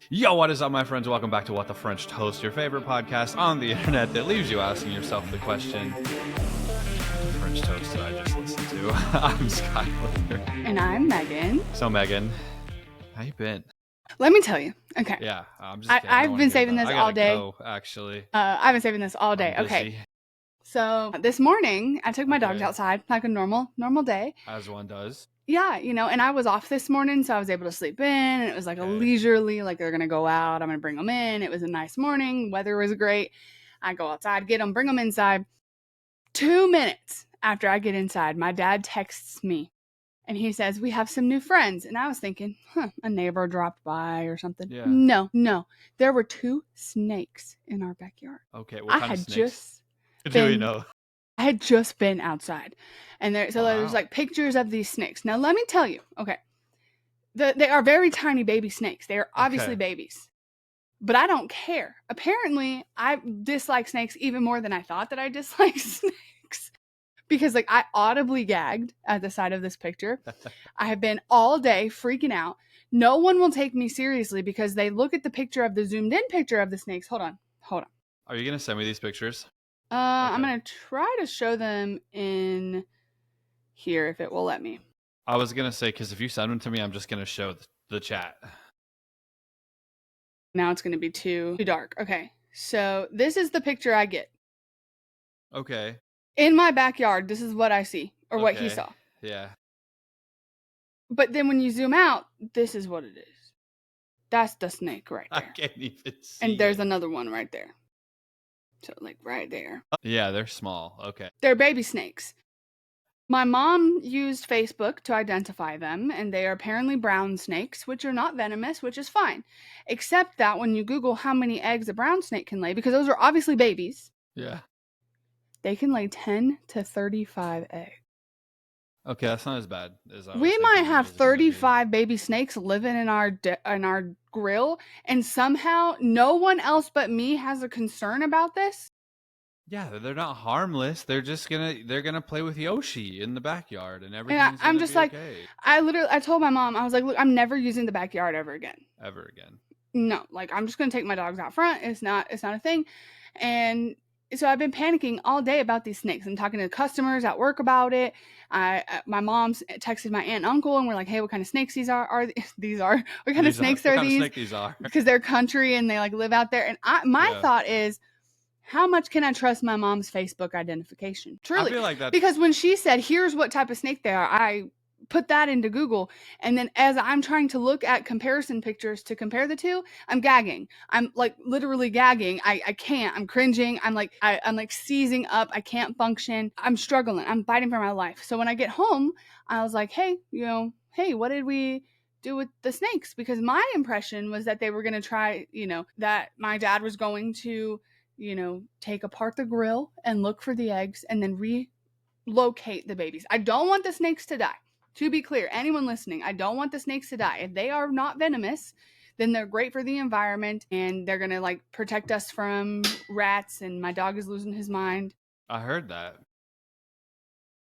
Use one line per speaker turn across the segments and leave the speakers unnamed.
Yo, what is up, my friends? Welcome back to What the French Toast, your favorite podcast on the internet that leaves you asking yourself the question, what the French toast did I just listen to? I'm Skyler.
And I'm Megan.
So, Megan, how you been?
Let me tell you. Okay.
Yeah, I'm just kidding.
I've been saving this all day.
Actually.
I've been saving this all day. Okay. So this morning, I took my dogs outside like a normal day.
As one does.
Yeah, and I was off this morning, so I was able to sleep in, and it was like a leisurely, like they're going to go out, I'm going to bring them in. It was a nice morning. Weather was great. I go outside, get them, bring them inside. 2 minutes after I get inside, my dad texts me, and he says, we have some new friends. And I was thinking, a neighbor dropped by or something.
Yeah.
No. There were 2 snakes in our backyard.
Okay, what kind of snakes?
Do
we know?
I had just been outside, and there's like pictures of these snakes. Now let me tell you, okay, they are very tiny baby snakes. They are obviously babies, but I don't care. Apparently, I dislike snakes even more than I thought that I disliked snakes, because like I audibly gagged at the sight of this picture. I have been all day freaking out. No one will take me seriously because they look at the picture of the zoomed in picture of the snakes. Hold on.
Are you gonna send me these pictures?
I'm going to try to show them in here if it will let me.
I was going to say, because if you send them to me, I'm just going to show the chat.
Now it's going to be too dark. Okay, so this is the picture I get.
Okay.
In my backyard, this is what I see, or what he saw.
Yeah.
But then when you zoom out, this is what it is. That's the snake right there.
I can't even see
And there's another one right there. So, like, right there.
Yeah, they're small. Okay.
They're baby snakes. My mom used Facebook to identify them, and they are apparently brown snakes, which are not venomous, which is fine. Except that when you Google how many eggs a brown snake can lay, because those are obviously babies.
Yeah.
They can lay 10 to 35 eggs.
Okay, that's not as bad as I was
We might have 35 baby snakes living in our grill, and somehow no one else but me has a concern about this.
Yeah, they're not harmless. They're gonna play with Yoshi in the backyard and everything. And
I'm just like,
okay.
I told my mom, I was like, look, I'm never using the backyard ever again.
Ever again.
No, like I'm just gonna take my dogs out front. It's not a thing. And so I've been panicking all day about these snakes. I'm talking to customers at work about it. My mom's texted my aunt and uncle, and we're like, hey, what kind of snakes these are? What kind of snakes are these? Because they're country and they like live out there. And my thought is, how much can I trust my mom's Facebook identification? Truly. I feel like that. Because when she said, here's what type of snake they are, I put that into Google, and then as I'm trying to look at comparison pictures to compare the two, I'm gagging. I'm like literally gagging. I can't. I'm cringing. I'm like seizing up. I can't function. I'm struggling. I'm fighting for my life. So when I get home, I was like, hey, what did we do with the snakes? Because my impression was that they were going to try, that my dad was going to, take apart the grill and look for the eggs and then relocate the babies. I don't want the snakes to die. To be clear, anyone listening, I don't want the snakes to die. If they are not venomous, then they're great for the environment, and they're going to like protect us from rats, and my dog is losing his mind.
I heard that.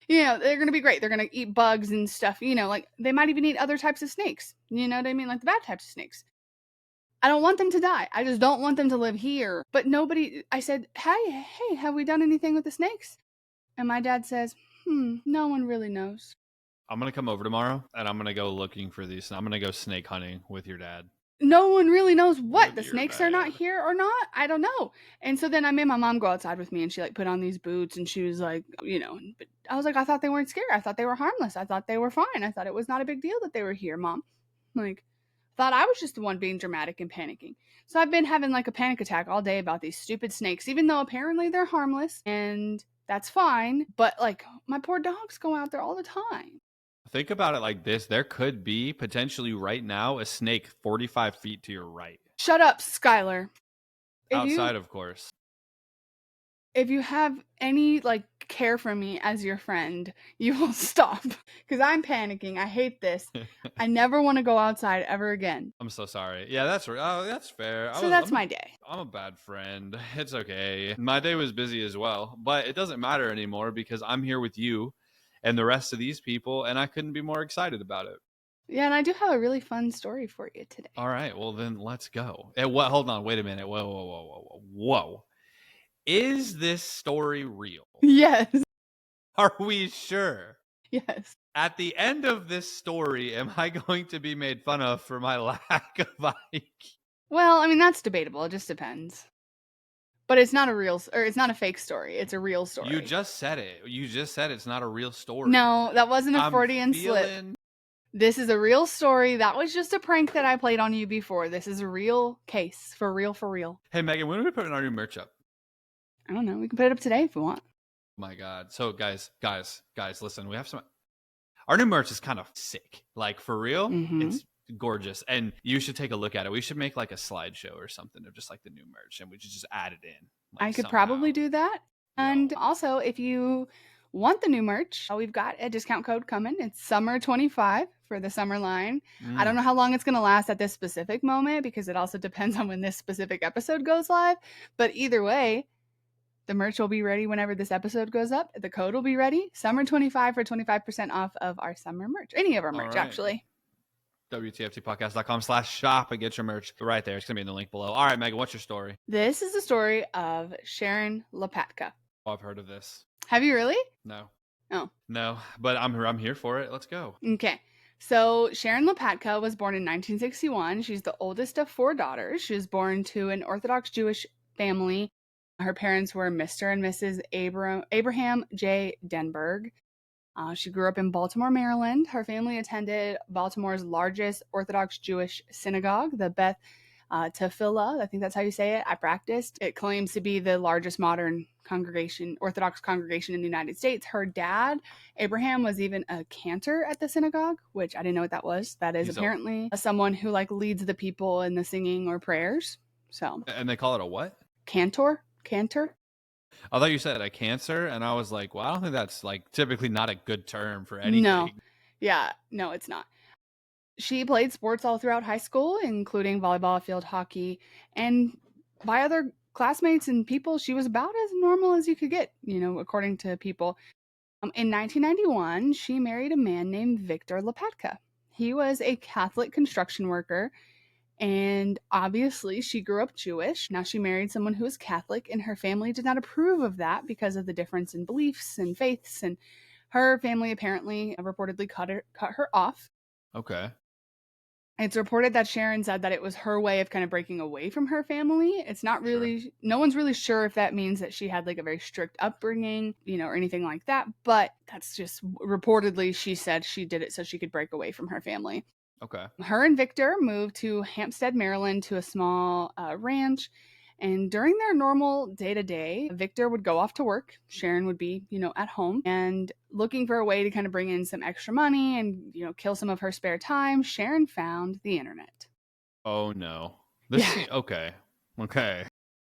They're going to be great. They're going to eat bugs and stuff, like they might even eat other types of snakes. You know what I mean? Like the bad types of snakes. I don't want them to die. I just don't want them to live here. But I said, hey, have we done anything with the snakes? And my dad says, no one really knows.
I'm going to come over tomorrow, and I'm going to go looking for these. I'm going to go snake hunting with your dad.
No one really knows what. The snakes are not here or not. I don't know. And so then I made my mom go outside with me, and she like put on these boots, and she was like, but I was like, I thought they weren't scary. I thought they were harmless. I thought they were fine. I thought it was not a big deal that they were here, Mom. Like, thought I was just the one being dramatic and panicking. So I've been having like a panic attack all day about these stupid snakes, even though apparently they're harmless, and that's fine. But like my poor dogs go out there all the time.
Think about it like this. There could be potentially right now a snake 45 feet to your right.
Shut up, Skyler.
Outside, of course.
If you have any like care for me as your friend, you will stop, because I'm panicking. I hate this. I never want to go outside ever again.
I'm so sorry. Yeah, that's fair.
So that's my day.
I'm a bad friend. It's okay. My day was busy as well, but it doesn't matter anymore because I'm here with you and the rest of these people, and I couldn't be more excited about it.
Yeah, and I do have a really fun story for you today.
All right, well then let's go. What? Hold on, wait a minute. Whoa, whoa, whoa, whoa, whoa, whoa! Is this story real?
Yes.
Are we sure?
Yes.
At the end of this story, am I going to be made fun of for my lack of IQ?
Well, I mean, that's debatable. It just depends. But it's not a real, or it's not a fake story. It's a real story.
You just said it. You just said it's not a real story.
No, that wasn't a
I'm
Freudian slip.
feeling.
This is a real story. That was just a prank that I played on you before. This is a real case. For real, for real.
Hey, Megan, when are we putting our new merch up?
I don't know. We can put it up today if we want.
My God. So, guys, listen, we have some. Our new merch is kind of sick. Like, for real, it's gorgeous. And you should take a look at it. We should make like a slideshow or something of just like the new merch, and we should just add it in. Like,
I could
somehow.
probably do that. And also, if you want the new merch, we've got a discount code coming. It's summer25 for the summer line. I don't know how long it's going to last at this specific moment because it also depends on when this specific episode goes live. But either way, the merch will be ready whenever this episode goes up. The code will be ready. Summer25 for 25% off of our summer merch. Any of our merch, actually.
WTFTpodcast.com/shop and get your merch right there. It's going to be in the link below. All right, Megan, what's your story?
This is the story of Sharon Lopatka.
Oh, I've heard of this.
Have you really?
No.
Oh.
No, but I'm here for it. Let's go.
Okay. So Sharon Lopatka was born in 1961. She's the oldest of 4 daughters. She was born to an Orthodox Jewish family. Her parents were Mr. and Mrs. Abraham J. Denberg. She grew up in Baltimore, Maryland. Her family attended Baltimore's largest Orthodox Jewish synagogue, the Beth Tefillah. I think that's how you say it. I practiced. It claims to be the largest modern Orthodox congregation in the United States. Her dad, Abraham, was even a cantor at the synagogue, which I didn't know what that was. That is apparently someone who like leads the people in the singing or prayers. So.
And they call it a what?
Cantor.
I thought you said a cancer, and I was like, well, I don't think that's like typically not a good term for anything.
No. Yeah, no, it's not. She played sports all throughout high school, including volleyball, field hockey, and by other classmates and people, she was about as normal as you could get, according to people. In 1991, she married a man named Victor Lopatka. He was a Catholic construction worker, and obviously she grew up Jewish. Now she married someone who was Catholic, and her family did not approve of that because of the difference in beliefs and faiths, and her family apparently reportedly cut her off.
Okay.
It's reported that Sharon said that it was her way of kind of breaking away from her family. It's not really, no one's really sure if that means that she had like a very strict upbringing, or anything like that. But that's just reportedly she said she did it so she could break away from her family.
Okay.
Her and Victor moved to Hampstead, Maryland to a small ranch. And during their normal day-to-day, Victor would go off to work. Sharon would be, at home and looking for a way to kind of bring in some extra money and, kill some of her spare time. Sharon found the internet.
Oh, no. Okay.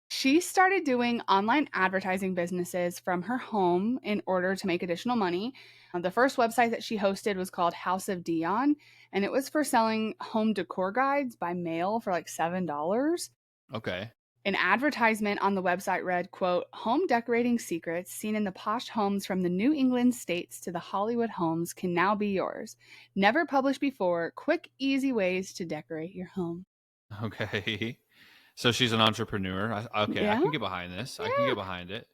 She started doing online advertising businesses from her home in order to make additional money. The first website that she hosted was called House of Dion, and it was for selling home decor guides by mail for like $7.
Okay.
An advertisement on the website read, quote, "Home decorating secrets seen in the posh homes from the New England states to the Hollywood homes can now be yours. Never published before. Quick, easy ways to decorate your home."
Okay. So she's an entrepreneur. Okay, yeah. I can get behind this. Yeah. I can get behind it.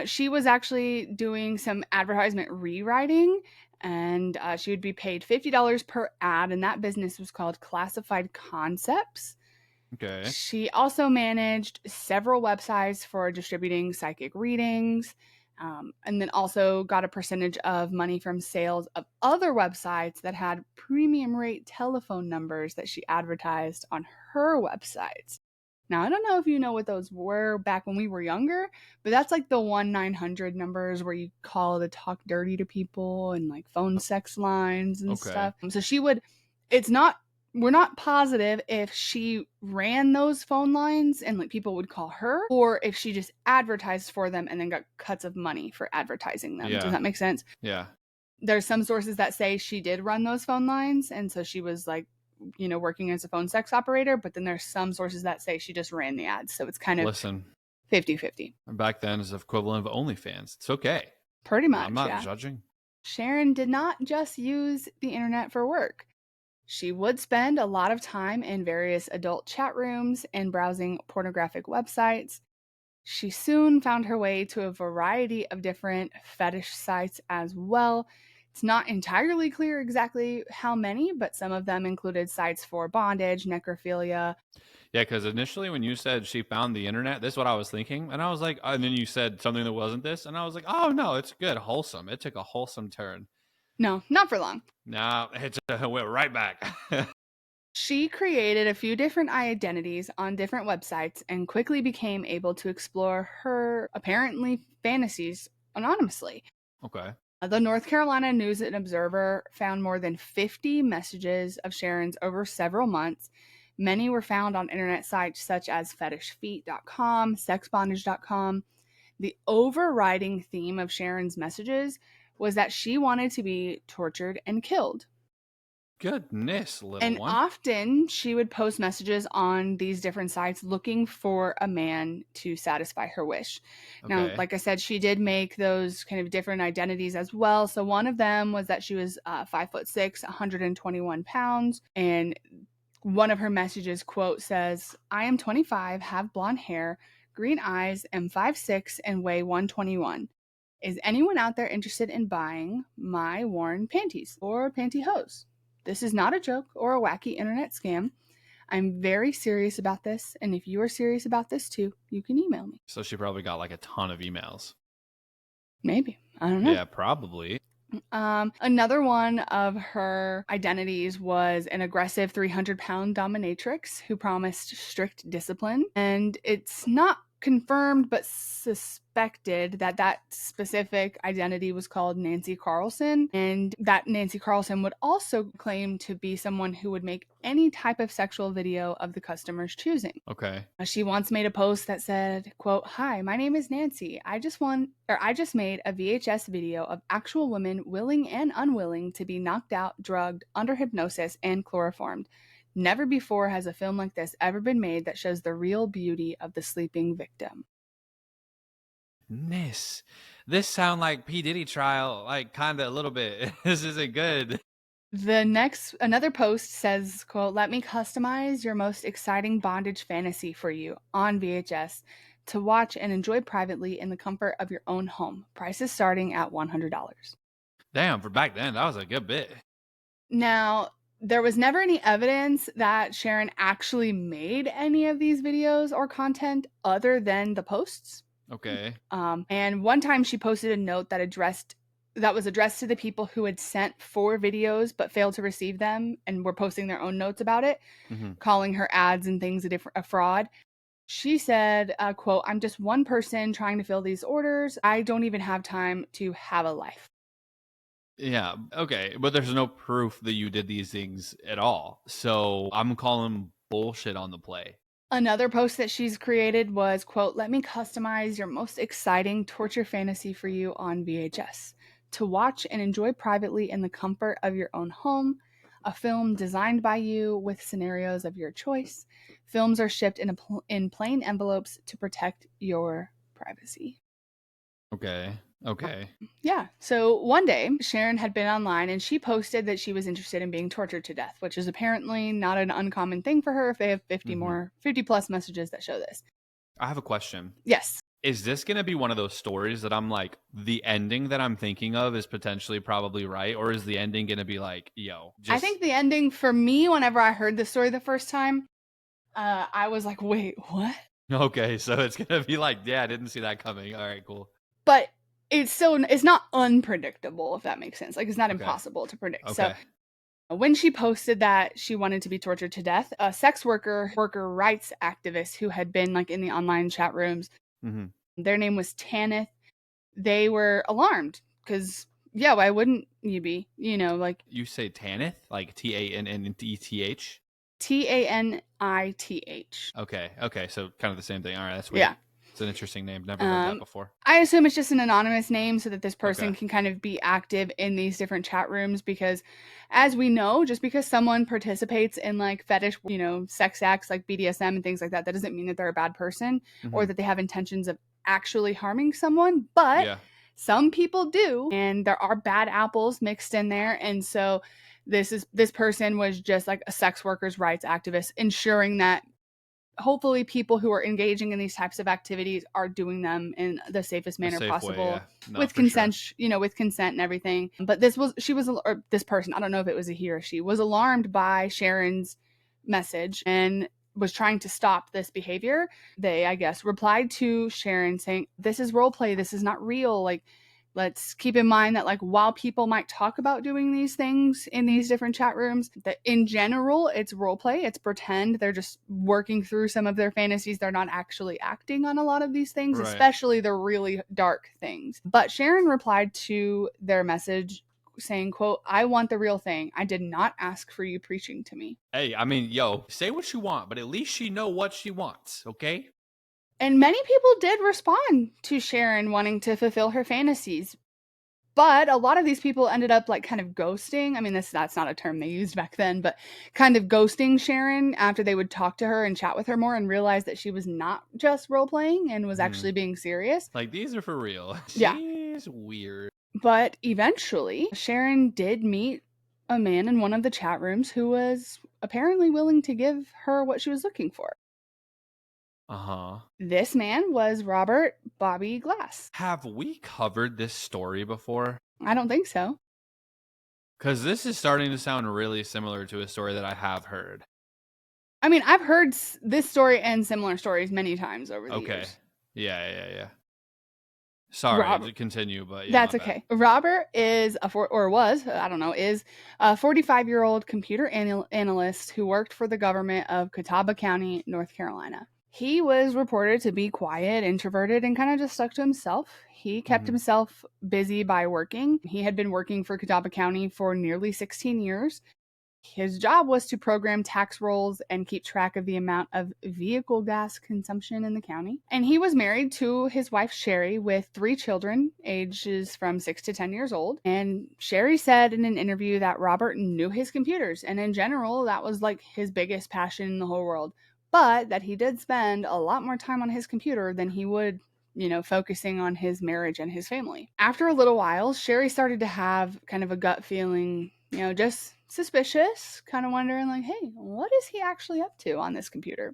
She was actually doing some advertisement rewriting, and she would be paid $50 per ad, and that business was called Classified Concepts.
Okay.
She also managed several websites for distributing psychic readings, and then also got a percentage of money from sales of other websites that had premium rate telephone numbers that she advertised on her websites. Now, I don't know if you know what those were back when we were younger, but that's like the 1-900 numbers where you call to talk dirty to people and like phone sex lines and stuff. So she would, we're not positive if she ran those phone lines and like people would call her, or if she just advertised for them and then got cuts of money for advertising them. Yeah. Does that make sense?
Yeah.
There's some sources that say she did run those phone lines, and so she was like, working as a phone sex operator, but then there's some sources that say she just ran the ads. So it's kind of 50-50.
Back then is the equivalent of OnlyFans. It's okay.
Pretty much.
I'm not judging.
Sharon did not just use the internet for work. She would spend a lot of time in various adult chat rooms and browsing pornographic websites. She soon found her way to a variety of different fetish sites as well. It's not entirely clear exactly how many, but some of them included sites for bondage, necrophilia.
Yeah, because initially when you said she found the internet, this is what I was thinking. And I was like, and then you said something that wasn't this. And I was like, oh, no, it's good. Wholesome. It took a wholesome turn.
No, not for long.
Now it went right back.
She created a few different identities on different websites and quickly became able to explore her apparently fantasies anonymously.
Okay.
The North Carolina News and Observer found more than 50 messages of Sharon's over several months. Many were found on internet sites such as fetishfeet.com, sexbondage.com. The overriding theme of Sharon's messages was that she wanted to be tortured and killed.
Goodness, little
And
one.
often she would post messages on these different sites looking for a man to satisfy her wish. Now,
Okay.
like I said, she did make those kind of different identities as well. So one of them was that she was 5'6", 121 pounds. And one of her messages, quote, says, "I am 25, have blonde hair, green eyes, am 5'6", and weigh 121. Is anyone out there interested in buying my worn panties or pantyhose? This is not a joke or a wacky internet scam. I'm very serious about this, and if you are serious about this too, you can email me."
So she probably got like a ton of emails.
Maybe. I don't know.
Yeah, probably.
Another one of her identities was an aggressive 300-pound dominatrix who promised strict discipline. And it's not confirmed, but suspected that that specific identity was called Nancy Carlson. And that Nancy Carlson would also claim to be someone who would make any type of sexual video of the customer's choosing.
Okay.
She once made a post that said, quote, "Hi, my name is Nancy. I just made a VHS video of actual women willing and unwilling to be knocked out, drugged, under hypnosis, and chloroformed. Never before has a film like this ever been made that shows the real beauty of the sleeping victim."
This sound like P. Diddy trial, like kind of a little bit. This isn't good.
Another post says, quote, "Let me customize your most exciting bondage fantasy for you on VHS to watch and enjoy privately in the comfort of your own home. Prices starting at $100.
Damn, for back then, that was a good bit.
Now, there was never any evidence that Sharon actually made any of these videos or content other than the posts.
Okay.
And one time she posted a note that was addressed to the people who had sent 4 videos but failed to receive them and were posting their own notes about it, calling her ads and things a fraud. She said, quote, "I'm just one person trying to fill these orders. I don't even have time to have a life."
Yeah, okay. But there's no proof that you did these things at all. So I'm calling bullshit on the play.
Another post that she's created was, quote, "Let me customize your most exciting torture fantasy for you on VHS to watch and enjoy privately in the comfort of your own home. A film designed by you with scenarios of your choice. Films are shipped in plain envelopes to protect your privacy."
Okay.
Yeah. So one day, Sharon had been online and she posted that she was interested in being tortured to death, which is apparently not an uncommon thing for her if they have 50 plus messages that show this.
I have a question.
Yes.
Is this going to be one of those stories that I'm like, the ending that I'm thinking of is potentially probably right? Or is the ending going to be like,
I think the ending for me, whenever I heard the story the first time, I was like, wait, what?
Okay, so it's going to be like, yeah, I didn't see that coming. All right, cool.
But it's not unpredictable, if that makes sense. Like, it's not impossible to predict.
Okay.
So when she posted that she wanted to be tortured to death, a sex worker rights activist who had been like in the online chat rooms, their name was Tanith. They were alarmed because, yeah, why wouldn't you be? You know, like
you say Tanith, like TANNETH.
TANITH.
Okay, so kind of the same thing. All right, that's weird.
Yeah.
It's an interesting name. Never heard that before.
I assume it's just an anonymous name so that this person can kind of be active in these different chat rooms because, as we know, just because someone participates in like fetish, sex acts like BDSM and things like that, that doesn't mean that they're a bad person or that they have intentions of actually harming someone. But some people do, and there are bad apples mixed in there. And so This person was just like a sex workers' rights activist, ensuring that hopefully people who are engaging in these types of activities are doing them in the safest manner possible,
way, yeah. No,
with consent, sure. With consent and everything. But this person, I don't know if it was a he or she, was alarmed by Sharon's message and was trying to stop this behavior. They, I guess, replied to Sharon saying, "This is role play. This is not real. Like, let's keep in mind that, like, while people might talk about doing these things in these different chat rooms, that in general, it's role play. It's pretend. They're just working through some of their fantasies. They're not actually acting on a lot of these things, right. Especially the really dark things." But Sharon replied to their message saying, quote, "I want the real thing. I did not ask for you preaching to me."
Hey, I mean, yo, say what you want, but at least she know what she wants, okay?
And many people did respond to Sharon wanting to fulfill her fantasies. But a lot of these people ended up like kind of ghosting. I mean, that's not a term they used back then, but kind of ghosting Sharon after they would talk to her and chat with her more and realize that she was not just role playing and was actually being serious.
Like, these are for real.
Yeah.
She's weird.
But eventually, Sharon did meet a man in one of the chat rooms who was apparently willing to give her what she was looking for.
Uh-huh.
This man was Robert Bobby Glass.
Have we covered this story before?
I don't think so.
Because this is starting to sound really similar to a story that I have heard.
I mean, I've heard this story and similar stories many times over the years.
Yeah. Sorry to continue, but yeah,
that's okay. Robert is a 45-year-old computer analyst who worked for the government of Catawba County, North Carolina. He was reported to be quiet, introverted, and kind of just stuck to himself. He kept himself busy by working. He had been working for Catawba County for nearly 16 years. His job was to program tax rolls and keep track of the amount of vehicle gas consumption in the county. And he was married to his wife, Sherry, with 3 children, ages from 6 to 10 years old. And Sherry said in an interview that Robert knew his computers. And in general, that was like his biggest passion in the whole world. But that he did spend a lot more time on his computer than he would, focusing on his marriage and his family. After a little while, Sherry started to have kind of a gut feeling, just suspicious, kind of wondering like, hey, what is he actually up to on this computer?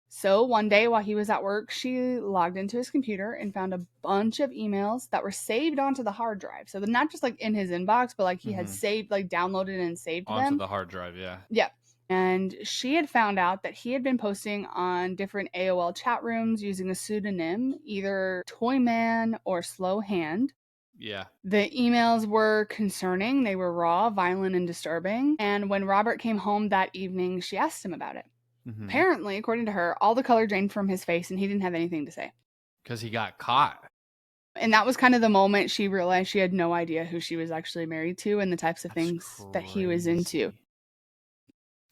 So one day while he was at work, she logged into his computer and found a bunch of emails that were saved onto the hard drive. So they're not just like in his inbox, but like he had saved, like downloaded and saved
onto
them.
The hard drive, yeah.
Yeah. And she had found out that he had been posting on different AOL chat rooms using a pseudonym, either Toyman or Slow Hand.
Yeah.
The emails were concerning. They were raw, violent, and disturbing. And when Robert came home that evening, she asked him about it. Apparently, according to her, all the color drained from his face and he didn't have anything to say.
Because he got caught.
And that was kind of the moment she realized she had no idea who she was actually married to and the types of things that he was into.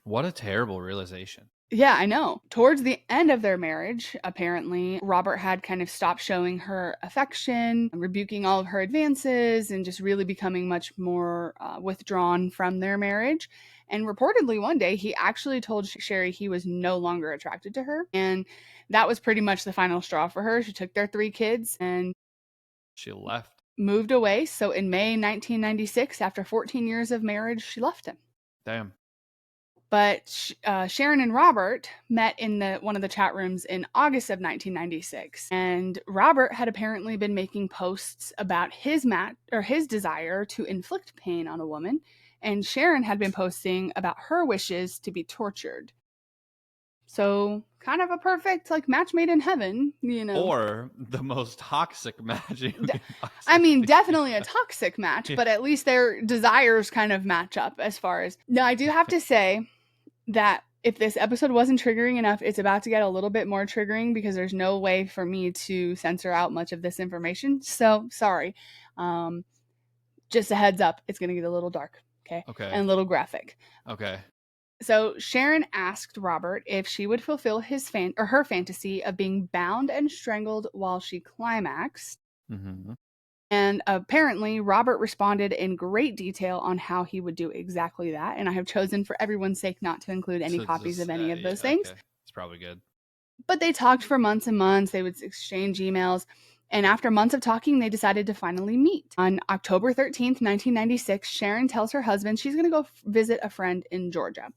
What a terrible realization.
Yeah, I know. Towards the end of their marriage, apparently, Robert had kind of stopped showing her affection, rebuking all of her advances, and just really becoming much more withdrawn from their marriage. And reportedly, one day, he actually told Sherry he was no longer attracted to her. And that was pretty much the final straw for her. She took their 3 kids and
she left.
Moved away. So in May 1996, after 14 years of marriage, she left him.
Damn.
But Sharon and Robert met in one of the chat rooms in August of 1996. And Robert had apparently been making posts about his desire to inflict pain on a woman. And Sharon had been posting about her wishes to be tortured. So kind of a perfect match made in heaven,
Or the most toxic match.
I mean, definitely a toxic match, but at least their desires kind of match up as far as... Now, I do have to say that if this episode wasn't triggering enough, it's about to get a little bit more triggering because there's no way for me to censor out much of this information. So, sorry. Just a heads up, it's going to get a little dark, okay? And a little graphic.
Okay.
So Sharon asked Robert if she would fulfill her fantasy of being bound and strangled while she climaxed. Mm-hmm. And apparently Robert responded in great detail on how he would do exactly that. And I have chosen for everyone's sake not to include any copies of any of those things.
Okay. It's probably good.
But they talked for months and months. They would exchange emails. And after months of talking, they decided to finally meet. On October 13th, 1996, Sharon tells her husband she's going to go visit a friend in Georgia.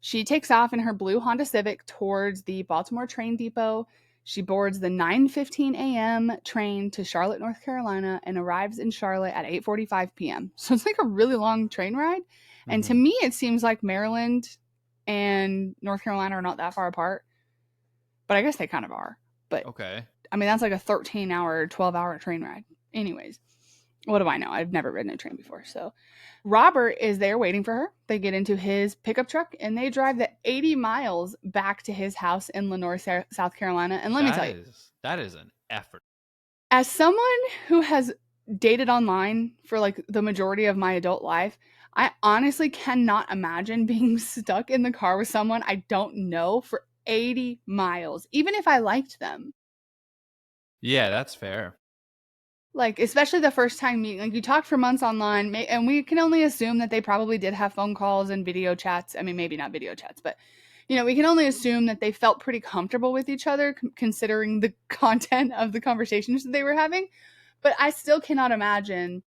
She takes off in her blue Honda Civic towards the Baltimore train depot. She boards the 9:15 a.m. train to Charlotte, North Carolina, and arrives in Charlotte at 8:45 p.m. So it's like a really long train ride. And to me, it seems like Maryland and North Carolina are not that far apart. But I guess they kind of are. But
okay.
I mean, that's like a 13-hour, 12-hour train ride. Anyways, what do I know? I've never ridden a train before. So Robert is there waiting for her. They get into his pickup truck and they drive the 80 miles back to his house in Lenoir, South Carolina. And let me tell you,
that is an effort.
as someone who has dated online for like the majority of my adult life, I honestly cannot imagine being stuck in the car with someone I don't know for 80 miles, even if I liked them.
Yeah, that's fair.
Like, especially the first time meeting, like you talked for months online, and we can only assume that they probably did have phone calls and video chats. I mean, maybe not video chats, but we can only assume that they felt pretty comfortable with each other, considering the content of the conversations that they were having. But I still cannot imagine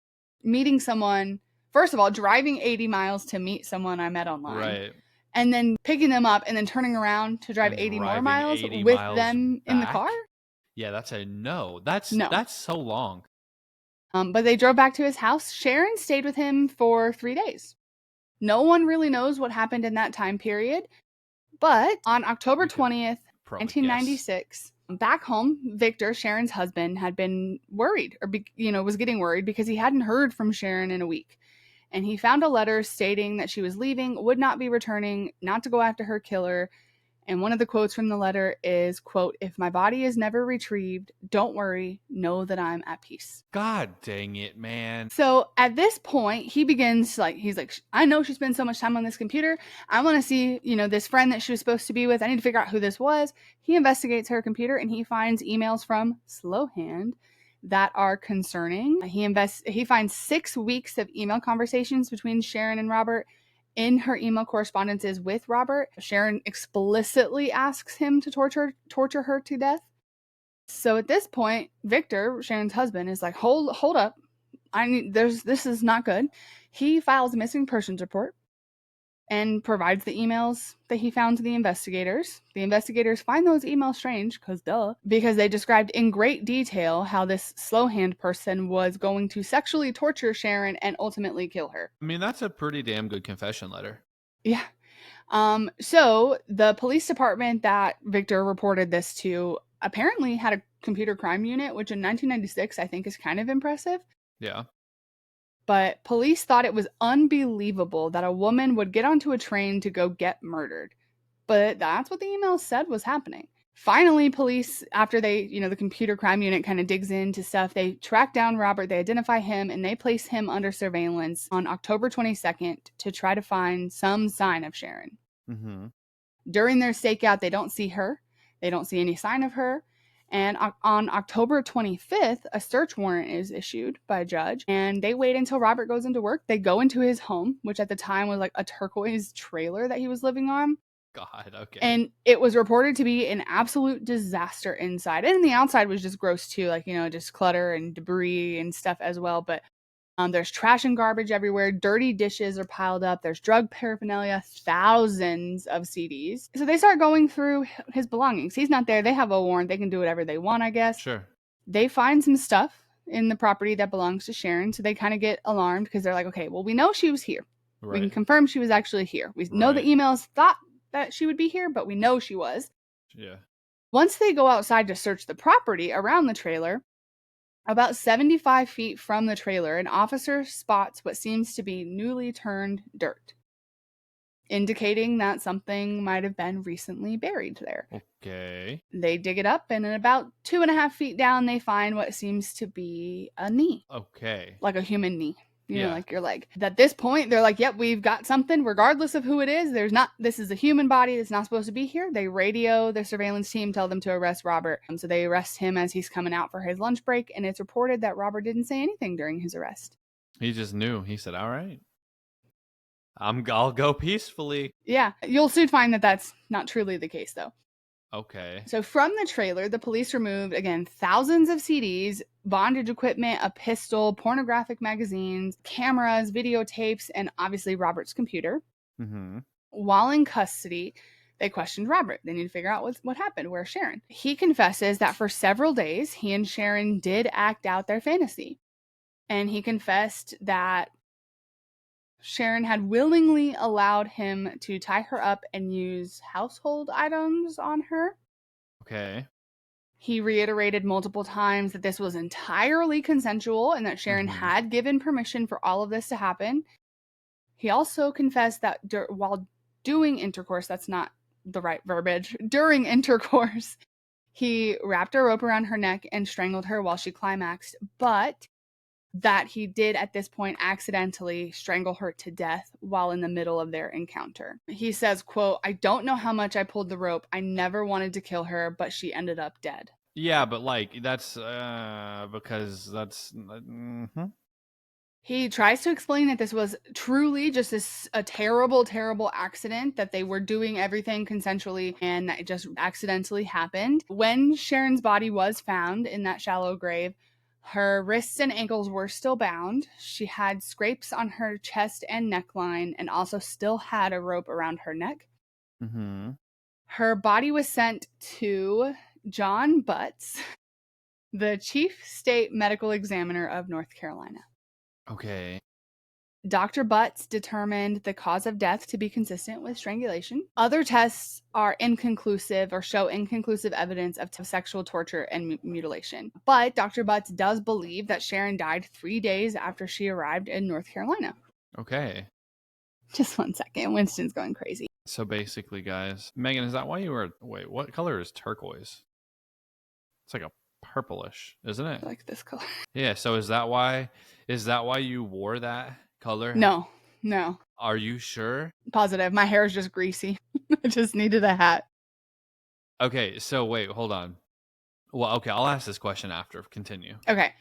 meeting someone, first of all, driving 80 miles to meet someone I met online.
Right.
And then picking them up and then turning around to drive 80 more miles
80
with
miles
them
back?
in the car.
Yeah, that's a no. That's so long.
But they drove back to his house. Sharon stayed with him for 3 days. No one really knows what happened in that time period. But on October 20th, 1996, back home, Victor, Sharon's husband, had been worried or, was getting worried because he hadn't heard from Sharon in a week. And he found a letter stating that she was leaving, would not be returning, not to go after her killer. And one of the quotes from the letter is, quote, "If my body is never retrieved, don't worry, know that I'm at peace."
God dang it, man.
So at this point, he begins he's like, I know she spends so much time on this computer. I want to see, this friend that she was supposed to be with. I need to figure out who this was. He investigates her computer and he finds emails from Slowhand that are concerning. He finds 6 weeks of email conversations between Sharon and Robert. In her email correspondences with Robert, Sharon explicitly asks him to torture her to death. So at this point, Victor, Sharon's husband, is like, hold up. This is not good. He files a missing persons report and provides the emails that he found to the investigators. The investigators find those emails strange, because they described in great detail how this Slowhand person was going to sexually torture Sharon and ultimately kill her.
I mean, that's a pretty damn good confession letter.
Yeah. So the police department that Victor reported this to apparently had a computer crime unit, which in 1996 I think is kind of impressive.
Yeah.
But police thought it was unbelievable that a woman would get onto a train to go get murdered. But that's what the email said was happening. Finally, police, after they, the computer crime unit kind of digs into stuff, they track down Robert, they identify him, and they place him under surveillance on October 22nd to try to find some sign of Sharon.
Mm-hmm.
During their stakeout, they don't see her. They don't see any sign of her. And on October 25th, a search warrant is issued by a judge, and they wait until Robert goes into work. They go into his home, which at the time was like a turquoise trailer that he was living on.
God, okay.
And it was reported to be an absolute disaster inside. And the outside was just gross too, just clutter and debris and stuff as well. But there's trash and garbage everywhere. Dirty dishes are piled up. There's drug paraphernalia, thousands of CDs. So they start going through his belongings. He's not there. They have a warrant. They can do whatever they want, I guess.
Sure.
They find some stuff in the property that belongs to Sharon. So they kind of get alarmed because they're like, okay, well, we know she was here. Right. We can confirm she was actually here. We know the emails thought that she would be here, but we know she was.
Yeah.
Once they go outside to search the property around the trailer, about 75 feet from the trailer, an officer spots what seems to be newly turned dirt, indicating that something might have been recently buried there.
Okay.
They dig it up, and at about 2.5 feet down, they find what seems to be a knee.
Okay.
Like a human knee. Like your leg. At this point, they're like, yep, we've got something, regardless of who it is. This is a human body that's not supposed to be here. They radio their surveillance team, tell them to arrest Robert. So they arrest him as he's coming out for his lunch break, and it's reported that Robert didn't say anything during his arrest.
He just knew. He said, all right, I'll go peacefully.
Yeah, you'll soon find that that's not truly the case, though.
Okay.
So from the trailer, the police removed, again, thousands of CDs, bondage equipment, a pistol, pornographic magazines, cameras, videotapes, and obviously Robert's computer.
Mm-hmm.
While in custody, they questioned Robert. They need to figure out what happened. Where's Sharon? He confesses that for several days, he and Sharon did act out their fantasy. And he confessed that Sharon had willingly allowed him to tie her up and use household items on her.
Okay.
He reiterated multiple times that this was entirely consensual and that Sharon had given permission for all of this to happen. He also confessed that while doing intercourse, that's not the right verbiage, during intercourse, he wrapped a rope around her neck and strangled her while she climaxed, but that he did at this point accidentally strangle her to death while in the middle of their encounter. He says, quote, "I don't know how much I pulled the rope. I never wanted to kill her, but she ended up dead."
Yeah, but like that's because that's
He tries to explain that this was truly just a terrible, terrible accident, that they were doing everything consensually and that it just accidentally happened. When Sharon's body was found in that shallow grave, her wrists and ankles were still bound. She had scrapes on her chest and neckline and also still had a rope around her neck. Her body was sent to John Butts, the chief state medical examiner of North Carolina.
Okay.
Dr. Butts determined the cause of death to be consistent with strangulation. Other tests are inconclusive or show inconclusive evidence of sexual torture and mutilation. But Dr. Butts does believe that Sharon died 3 days after she arrived in North Carolina.
Okay.
Just 1 second. Winston's going crazy.
So basically, guys, Megan, is that why you were... Wait, what color is turquoise? It's like a purplish, isn't it?
I like this color.
Yeah, so is that why you wore that color?
No.
Are you sure?
Positive. My hair is just greasy. I just needed a hat.
Okay, so wait, hold on. Well, okay, I'll ask this question after. Continue.
Okay.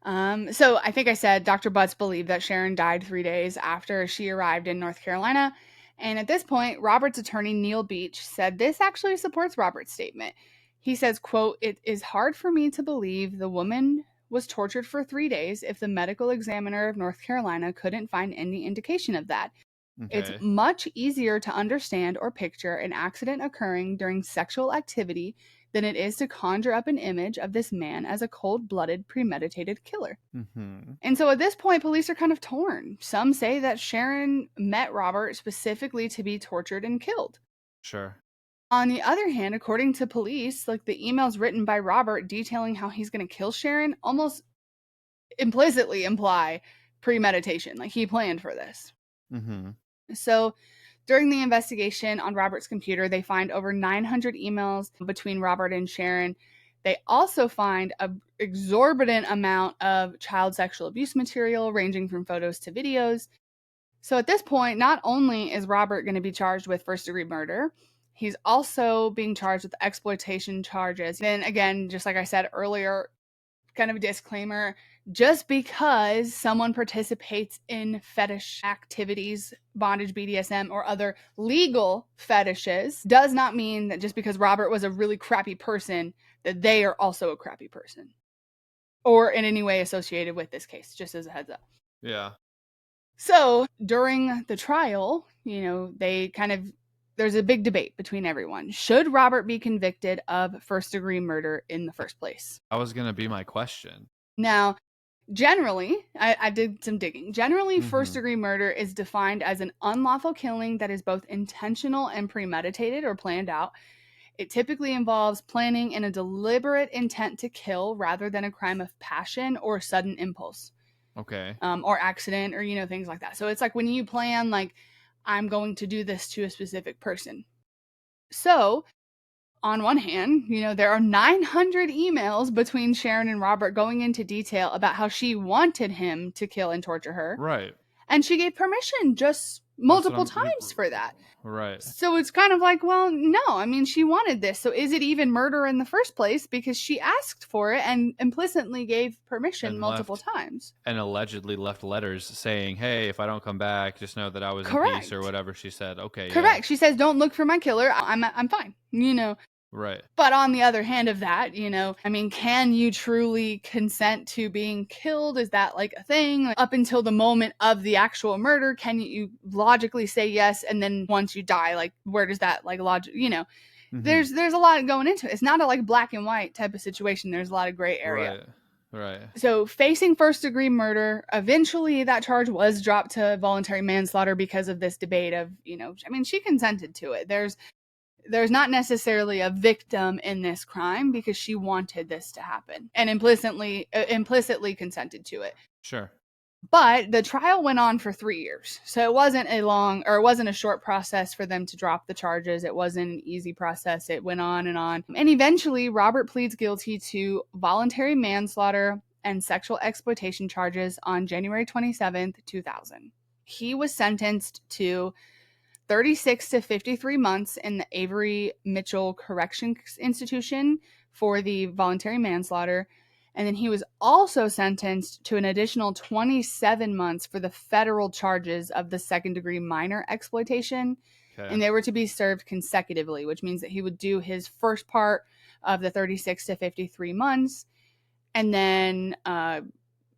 So I think I said Dr. Butts believed that Sharon died 3 days after she arrived in North Carolina. And at this point, Robert's attorney, Neil Beach, said this actually supports Robert's statement. He says, quote, "It is hard for me to believe the woman was tortured for 3 days if the medical examiner of North Carolina couldn't find any indication of that.
Okay.
It's much easier to understand or picture an accident occurring during sexual activity than it is to conjure up an image of this man as a cold-blooded, premeditated killer." And so at this point, police are kind of torn. Some say that Sharon met Robert specifically to be tortured and killed.
Sure.
On the other hand, according to police, like the emails written by Robert detailing how he's going to kill Sharon almost implicitly imply premeditation. Like he planned for this. So during the investigation on Robert's computer, they find over 900 emails between Robert and Sharon. They also find an exorbitant amount of child sexual abuse material ranging from photos to videos. So at this point, not only is Robert going to be charged with first-degree murder, he's also being charged with exploitation charges. Then again, just like I said earlier, kind of a disclaimer, just because someone participates in fetish activities, bondage, BDSM, or other legal fetishes, does not mean that just because Robert was a really crappy person, that they are also a crappy person. Or in any way associated with this case, just as a heads up.
Yeah.
So during the trial, there's a big debate between everyone. Should Robert be convicted of first-degree murder in the first place?
That was going to be my question.
Now, generally, I did some digging. Generally, first-degree murder is defined as an unlawful killing that is both intentional and premeditated or planned out. It typically involves planning and a deliberate intent to kill rather than a crime of passion or sudden impulse.
Okay.
Or accident or, things like that. So it's like when you plan, like, I'm going to do this to a specific person. So on one hand, there are 900 emails between Sharon and Robert going into detail about how she wanted him to kill and torture her.
Right.
And she gave permission just multiple times for that.
Right.
So it's kind of like, well, no, I mean, she wanted this. So is it even murder in the first place? Because she asked for it and implicitly gave permission multiple times.
And allegedly left letters saying, hey, if I don't come back, just know that I was in peace or whatever she said. Okay.
Correct. Yeah. She says, don't look for my killer. I'm fine.
Right.
But on the other hand of that, I mean, can you truly consent to being killed? Is that like a thing? Like, up until the moment of the actual murder, can you logically say yes? And then once you die, like, where does that like logic,
Mm-hmm.
there's a lot going into it. It's not a like black and white type of situation. There's a lot of gray area.
Right. Right.
So facing first degree murder, eventually that charge was dropped to voluntary manslaughter because of this debate of, I mean, she consented to it. There's not necessarily a victim in this crime because she wanted this to happen and implicitly consented to it.
Sure.
But the trial went on for 3 years. So it wasn't it wasn't a short process for them to drop the charges. It wasn't an easy process. It went on and on. And eventually Robert pleads guilty to voluntary manslaughter and sexual exploitation charges on January 27th, 2000. He was sentenced to 36 to 53 months in the Avery Mitchell Corrections Institution for the voluntary manslaughter. And then he was also sentenced to an additional 27 months for the federal charges of the second degree minor exploitation.
Okay.
And they were to be served consecutively, which means that he would do his first part of the 36 to 53 months and then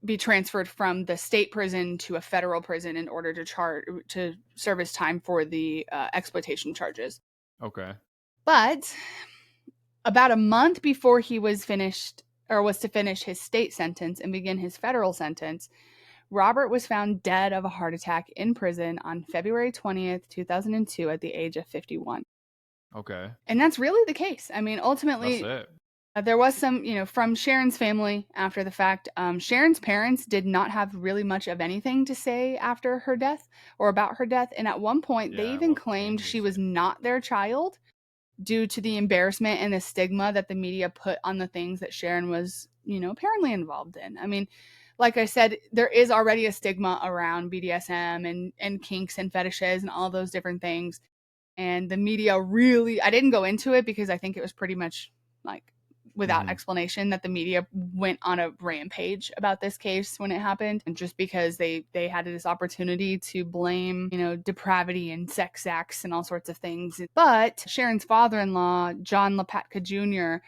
be transferred from the state prison to a federal prison in order to serve his time for the exploitation charges.
Okay.
But about a month before he was to finish his state sentence and begin his federal sentence, Robert was found dead of a heart attack in prison on February 20th, 2002 at the age of 51.
Okay.
And that's really the case. I mean, ultimately,
That's it.
there was some, from Sharon's family after the fact. Sharon's parents did not have really much of anything to say after her death or about her death. And at one point, they
Yeah.
even
What
claimed
can you
she was
say?
not their child due to the embarrassment and the stigma that the media put on the things that Sharon was, apparently involved in. I mean, like I said, there is already a stigma around BDSM and kinks and fetishes and all those different things. And the media really, I didn't go into it because I think it was pretty much like without explanation that the media went on a rampage about this case when it happened, and just because they had this opportunity to blame depravity and sex acts and all sorts of things. But Sharon's father-in-law, John Lopatka Jr.,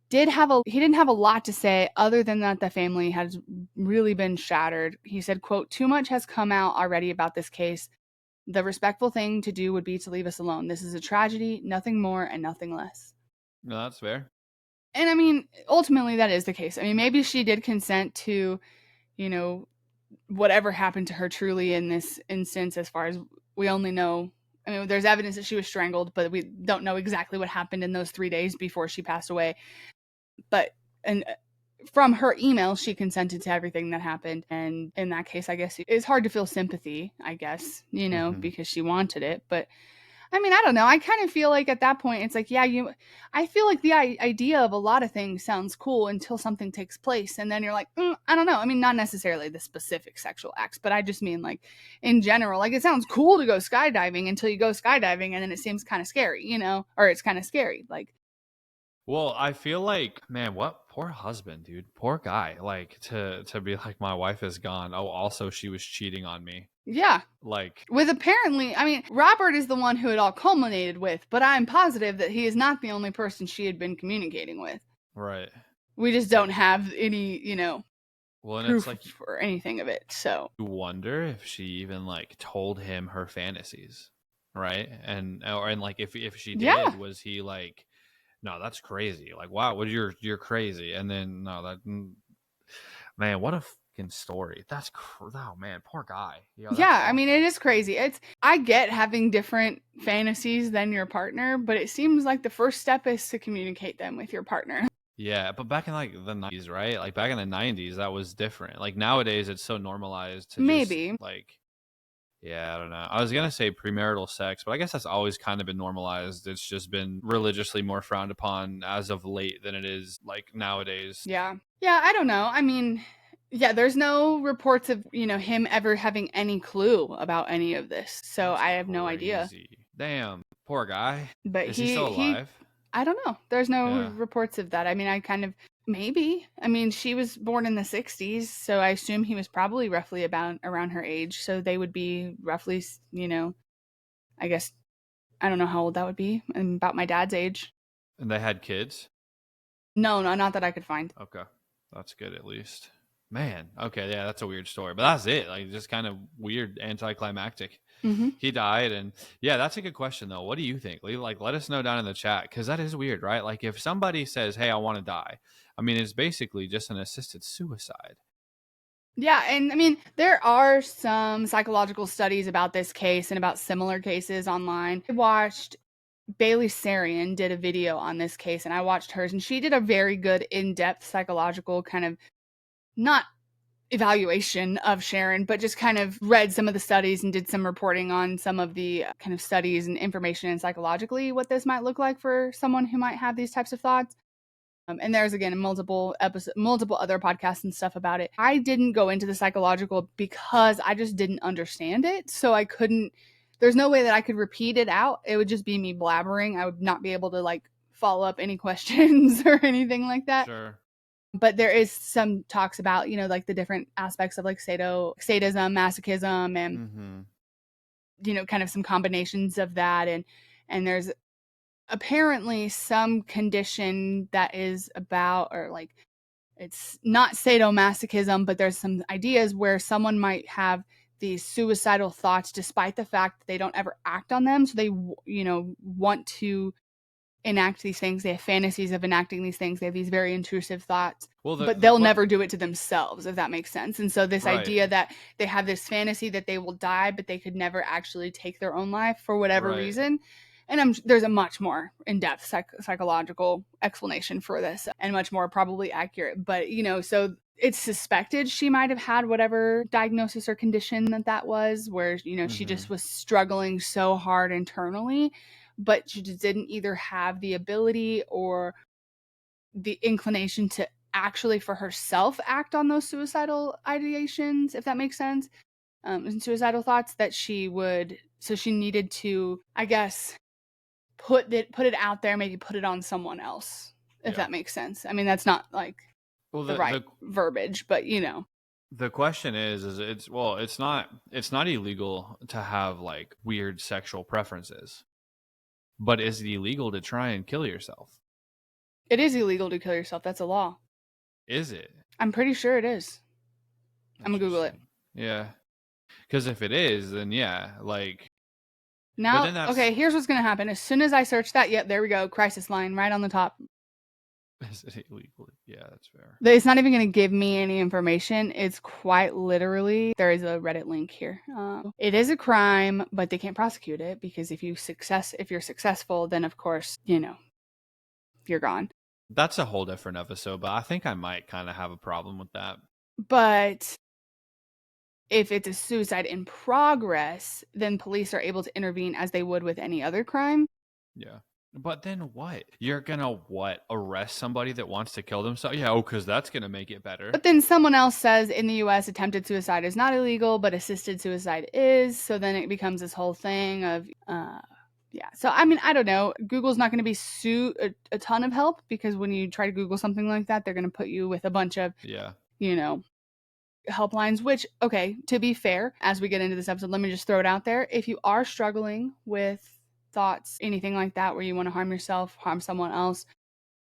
he didn't have a lot to say other than that the family has really been shattered. He said, quote, "Too much has come out already about this case. The respectful thing to do would be to leave us alone. This is a tragedy, nothing more and nothing less."
No, that's fair.
And I mean, ultimately that is the case. I mean, maybe she did consent to, whatever happened to her truly in this instance, as far as we only know. I mean, there's evidence that she was strangled, but we don't know exactly what happened in those 3 days before she passed away. But, and from her email, she consented to everything that happened. And in that case, I guess it's hard to feel sympathy, I guess, because she wanted it. But I mean, I don't know. I kind of feel like at that point, it's like, yeah, I feel like the idea of a lot of things sounds cool until something takes place. And then you're like, I don't know. I mean, not necessarily the specific sexual acts, but I just mean like in general, like it sounds cool to go skydiving until you go skydiving and then it seems kind of scary, or it's kind of scary. Like,
Well, I feel like, man, what poor husband, dude. Poor guy. Like to be like, my wife is gone. Oh, also she was cheating on me.
yeah.
Like,
With apparently, I mean, Robert is the one who it all culminated with, but I'm positive that he is not the only person she had been communicating with.
right.
We just don't have any,
Well, and it's
proof
like
or anything of it. So
you wonder if she even like told him her fantasies, right? And like if she did,
yeah,
was he like, no, that's crazy. Like, wow, what you're crazy. And then no, man, what a fucking story. Oh man, poor guy. That's
yeah. I mean, it
awful.
is crazy. I get having different fantasies than your partner, but it seems like the first step is to communicate them with your partner.
Yeah, but back in like the 90s, right? Like back in the 90s, that was different. Like nowadays, it's so normalized to just
Maybe.
like, yeah, I don't know. I was gonna say premarital sex, but I guess that's always kind of been normalized. It's just been religiously more frowned upon as of late than it is like nowadays.
Yeah. Yeah, I don't know. I mean, yeah, there's no reports of, him ever having any clue about any of this. So
That's
I have no idea.
crazy. Damn, poor guy.
But
Is he still alive?
I don't know. There's no
Yeah.
reports of that. I mean, I kind of maybe. I mean, she was born in the 60s, so I assume he was probably roughly about around her age. So they would be roughly, I guess I don't know how old that would be. About my dad's age.
And they had kids?
No, not that I could find.
Okay. That's good at least. Man, okay, yeah, that's a weird story. But that's it. Like, just kind of weird, anticlimactic.
Mm-hmm.
He died, and yeah, that's a good question though. What do you think? Like, let us know down in the chat, because that is weird, right? Like, if somebody says, "Hey, I want to die," I mean, it's basically just an assisted suicide.
Yeah, and I mean, there are some psychological studies about this case and about similar cases online. I watched Bailey Sarian did a video on this case, and I watched hers, and she did a very good in-depth psychological kind of, not evaluation of Sharon, but just kind of read some of the studies and did some reporting on some of the kind of studies and information and psychologically what this might look like for someone who might have these types of thoughts. And there's again multiple other podcasts and stuff about it. I didn't go into the psychological because I just didn't understand it, so I couldn't. There's no way that I could repeat it out. It would just be me blabbering. I would not be able to like follow up any questions or anything like that.
Sure.
But there is some talks about, you know, like the different aspects of like sadism, masochism, and you know, kind of some combinations of that, and there's apparently some condition that is about, or like, it's not sadomasochism, but there's some ideas where someone might have these suicidal thoughts despite the fact that they don't ever act on them. So they, you know, want to enact these things. They have fantasies of enacting these things. They have these very intrusive thoughts, but they'll never do it to themselves, if that makes sense. And so this idea that they have this fantasy that they will die, but they could never actually take their own life for whatever reason. And there's a much more in-depth psychological explanation for this, and much more probably accurate. But, you know, so it's suspected she might have had whatever diagnosis or condition that was, where, you know, she just was struggling so hard internally, but she just didn't either have the ability or the inclination to actually for herself act on those suicidal ideations, if that makes sense, and suicidal thoughts that she would. So she needed to, I guess, put it out there, maybe put it on someone else, if that makes sense. I mean, that's not like the right verbiage, but you know.
The question is it's not illegal to have like weird sexual preferences, but is it illegal to try and kill yourself?
It is illegal to kill yourself. That's a law.
Is it?
I'm pretty sure it is. I'm gonna Google it.
Yeah, because if it is, then yeah, like
now. Okay, here's what's gonna happen. As soon as I search that, yep, there we go. Crisis line right on the top.
Is it illegal? Yeah, that's fair.
It's not even going to give me any information. It's quite literally, there is a Reddit link here. It is a crime, but they can't prosecute it because if you're successful, then of course, you know, you're gone.
That's a whole different episode, but I think I might kind of have a problem with that.
But if it's a suicide in progress, then police are able to intervene as they would with any other crime.
Yeah. But then what? You're gonna arrest somebody that wants to kill themselves? Yeah, because that's gonna make it better.
But then someone else says in the U.S. attempted suicide is not illegal, but assisted suicide is. So then it becomes this whole thing of, yeah. So I mean, I don't know. Google's not going to be a ton of help, because when you try to Google something like that, they're going to put you with a bunch of, you know, helplines. Which, okay, to be fair, as we get into this episode, let me just throw it out there. If you are struggling with thoughts, anything like that, where you want to harm yourself, harm someone else,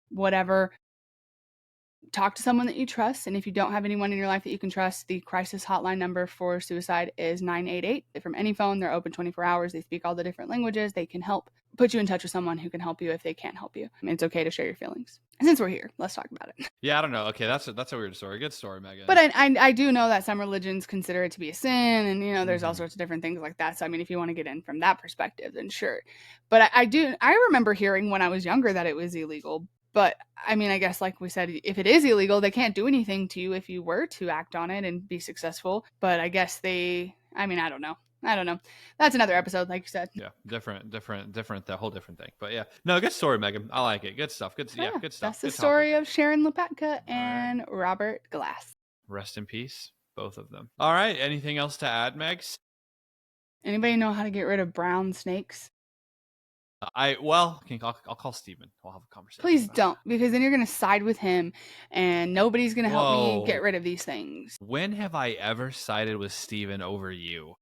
whatever, talk to someone that you trust. And if you don't have anyone in your life that you can trust, the crisis hotline number for suicide is 988. From any phone, they're open 24 hours. They speak all the different languages. They can help put you in touch with someone who can help you if they can't help you. I mean, it's okay to share your feelings. And since we're here, let's talk about it.
Yeah, I don't know. Okay, that's a weird story. Good story, Megan.
But I do know that some religions consider it to be a sin, and you know, there's all sorts of different things like that. So I mean, if you want to get in from that perspective, then sure. But I remember hearing when I was younger that it was illegal. But I mean, I guess like we said, if it is illegal, they can't do anything to you if you were to act on it and be successful. But I guess I don't know. That's another episode, like you said.
Yeah, different, the whole different thing. But yeah, no, good story, Megan. I like it. Good stuff. Good stuff.
That's the story of Sharon Lopatka and Robert Glass.
Rest in peace, both of them. All right. Anything else to add, Megs?
Anybody know how to get rid of brown snakes?
I'll call Steven. We'll have a conversation.
Please don't, because then you're going to side with him and nobody's going to help me get rid of these things.
When have I ever sided with Steven over you?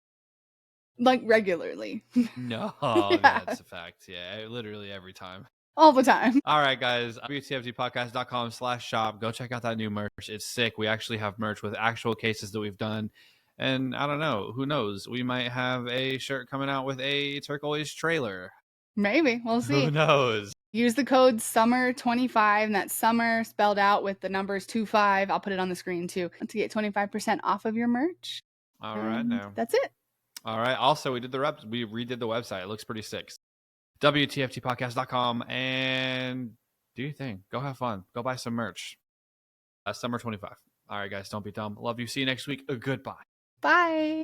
Like regularly.
No, yeah. That's a fact. Yeah, literally every time.
all the time.
All right, guys. WTFTpodcast.com/shop. Go check out that new merch. It's sick. We actually have merch with actual cases that we've done. And I don't know. Who knows? We might have a shirt coming out with a turquoise trailer.
Maybe. We'll see.
Who knows?
Use the code SUMMER25, and that's SUMMER spelled out with the numbers 25. I'll put it on the screen too to get 25% off of your merch.
All right, now.
That's it.
All right. Also, we redid the website. It looks pretty sick. WTFTpodcast.com, and do your thing. Go have fun. Go buy some merch. Summer 25. All right, guys. Don't be dumb. Love you. See you next week. Goodbye.
Bye.